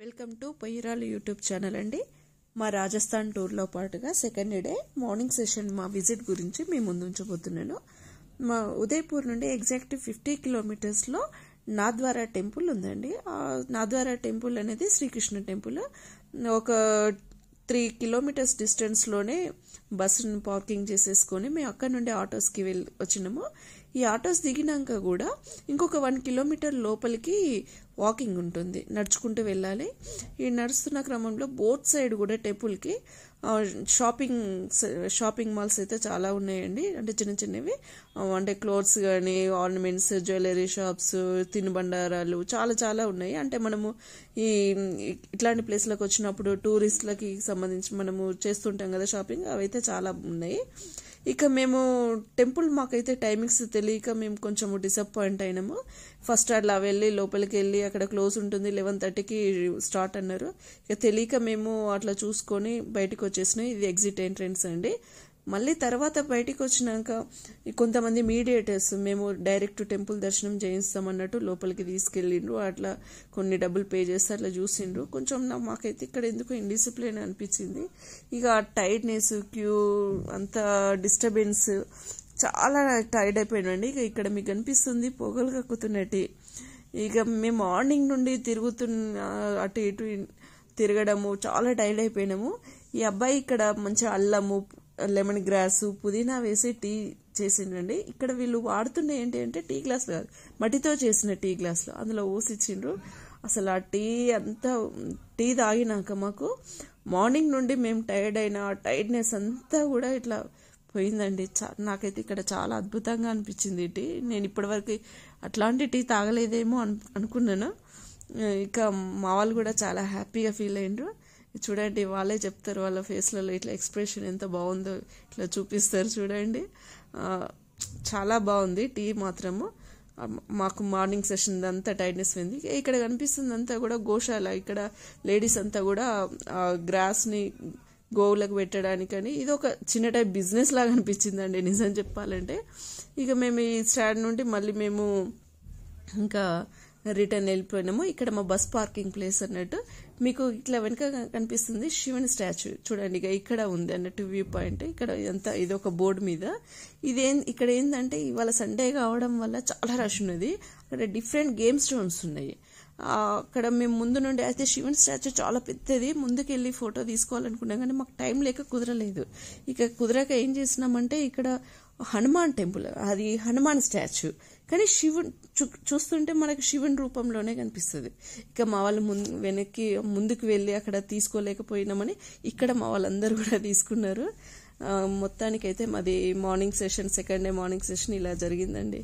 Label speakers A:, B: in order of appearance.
A: Welcome to పొయ్యిరాలు YouTube channel అండి. మా రాజస్థాన్ టూర్లో పాటుగా సెకండ్ డే మార్నింగ్ సెషన్ మా విజిట్ గురించి మీ ముందు ఉంచబోతున్నాను. మా ఉదయపూర్ నుండి ఎగ్జాక్ట్ 50 కిలోమీటర్స్లో నాథ్వారా టెంపుల్ ఉందండి. ఆ నాథ్వారా టెంపుల్ అనేది శ్రీకృష్ణ టెంపుల్. ఒక 3 కిలోమీటర్స్ డిస్టెన్స్లోనే బస్సును పార్కింగ్ చేసేసుకొని మేము అక్కడ నుండి ఆటోస్కి వచ్చినాము. ఈ ఆటోస్ దిగినాక కూడా ఇంకొక 1 కిలోమీటర్ లోపలికి వాకింగ్ ఉంటుంది, నడుచుకుంటూ వెళ్ళాలి. ఈ నడుస్తున్న క్రమంలో బోత్ సైడ్ కూడా టెంపుల్కి షాపింగ్ మాల్స్ అయితే చాలా ఉన్నాయండి. అంటే చిన్న చిన్నవి, అంటే క్లోత్స్ కానీ ఆర్నమెంట్స్, జ్యువెలరీ షాప్స్, తినుబండారాలు చాలా చాలా ఉన్నాయి. అంటే మనము ఇట్లాంటి ప్లేస్లకు వచ్చినప్పుడు టూరిస్టులకి సంబంధించి మనము చేస్తుంటాం కదా షాపింగ్, అవైతే చాలా ఉన్నాయి. ఇక మేము టెంపుల్ మాకైతే టైమింగ్స్ తెలియక మేము కొంచెం డిసప్పాయింట్ అయినాము. ఫస్ట్ అట్లా వెళ్ళి లోపలికి వెళ్ళి అక్కడ క్లోజ్ ఉంటుంది, 11:30కి స్టార్ట్ అన్నారు. ఇక తెలియక మేము అట్లా చూసుకొని బయటకు వచ్చేసినాం. ఇది ఎగ్జిట్ ఎంట్రన్స్ అండి. మళ్ళీ తర్వాత బయటికి వచ్చినాక కొంతమంది మీడియేటర్స్ మేము డైరెక్ట్ టెంపుల్ దర్శనం చేయిస్తామన్నట్టు లోపలికి తీసుకెళ్ళిండ్రు. అట్లా కొన్ని డబ్బులు పే చేస్తే అట్లా చూసిండ్రు. కొంచెం మాకైతే ఇక్కడ ఎందుకు ఇండిసిప్లిన్ అనిపించింది. ఇక టైర్డ్నెస్, క్యూ, అంత డిస్టర్బెన్స్, చాలా టైర్డ్ అయిపోయినండి. ఇక ఇక్కడ మీకు కనిపిస్తుంది పొగలు కక్కుతున్నట్టు. ఇక మేము మార్నింగ్ నుండి అటు ఇటు తిరగడము చాలా టైర్డ్ అయిపోయినాము. ఈ అబ్బాయి ఇక్కడ మంచిగా అల్లము, లెమన్ గ్రాస్, పుదీనా వేసి టీ చేసిండ్రండి. ఇక్కడ వీళ్ళు వాడుతున్న ఏంటి అంటే టీ గ్లాస్ కాదు, మట్టితో చేసిన టీ గ్లాసులు అందులో ఊసిచ్చిండ్రు. అసలు ఆ టీ తాగినాక మాకు మార్నింగ్ నుండి మేము టైర్డ్ అయిన టైర్డ్నెస్ అంతా కూడా ఇట్లా పోయిందండి. నాకైతే ఇక్కడ చాలా అద్భుతంగా అనిపించింది టీ. నేను ఇప్పటివరకు అట్లాంటి టీ తాగలేదేమో అనుకున్నాను. ఇక మా వాళ్ళు కూడా చాలా హ్యాపీగా ఫీల్ అయ్యిండ్రు. చూడండి, వాళ్ళే చెప్తారు, వాళ్ళ ఫేస్లలో ఇట్లా ఎక్స్ప్రెషన్ ఎంత బాగుందో ఇట్లా చూపిస్తారు. చూడండి, చాలా బాగుంది టీ మాత్రము. మాకు మార్నింగ్ సెషన్ అంతా టైర్డ్నెస్ పోయింది. ఇక్కడ కనిపిస్తుంది అంతా కూడా గోశాల. ఇక్కడ లేడీస్ అంతా కూడా గ్రాస్ని గోవులకు పెట్టడానికని ఇది ఒక చిన్న టైప్ బిజినెస్ లాగా అనిపించిందండి నిజం చెప్పాలంటే. ఇక మేము ఈ స్టాండ్ నుండి మళ్ళీ మేము ఇంకా రిటర్న్ వెళ్ళిపోయినాము. ఇక్కడ మా బస్ పార్కింగ్ ప్లేస్ అన్నట్టు మీకు ఇట్లా వెనక కనిపిస్తుంది శివుని స్టాచ్యూ. చూడండి, ఇక ఇక్కడ ఉంది అన్నట్టు వ్యూ పాయింట్. ఇక్కడ ఇది ఒక బోర్డు మీద ఇక్కడ ఏంటంటే ఇవాళ సండే కావడం వల్ల చాలా రష్ ఉన్నది. అక్కడ డిఫరెంట్ గేమ్ జోన్స్ ఉన్నాయి. అక్కడ మేము ముందు నుండి అయితే శివుని స్టాచ్యూ చాలా పెద్దది, ముందుకెళ్ళి ఫోటో తీసుకోవాలనుకున్నాం కానీ మాకు టైం లేక కుదరలేదు. ఇక కుదరక ఏం చేసినామంటే ఇక్కడ హనుమాన్ టెంపుల్, అది హనుమాన్ స్టాచ్యూ కానీ శివుడు చూస్తుంటే మనకు శివుని రూపంలోనే కనిపిస్తుంది. ఇక మా వాళ్ళు ముందుకు వెళ్ళి అక్కడ తీసుకోలేకపోయినామని ఇక్కడ మా వాళ్ళందరూ కూడా తీసుకున్నారు. మొత్తానికైతే మాది morning session, second day morning session ఇలా జరిగిందండి.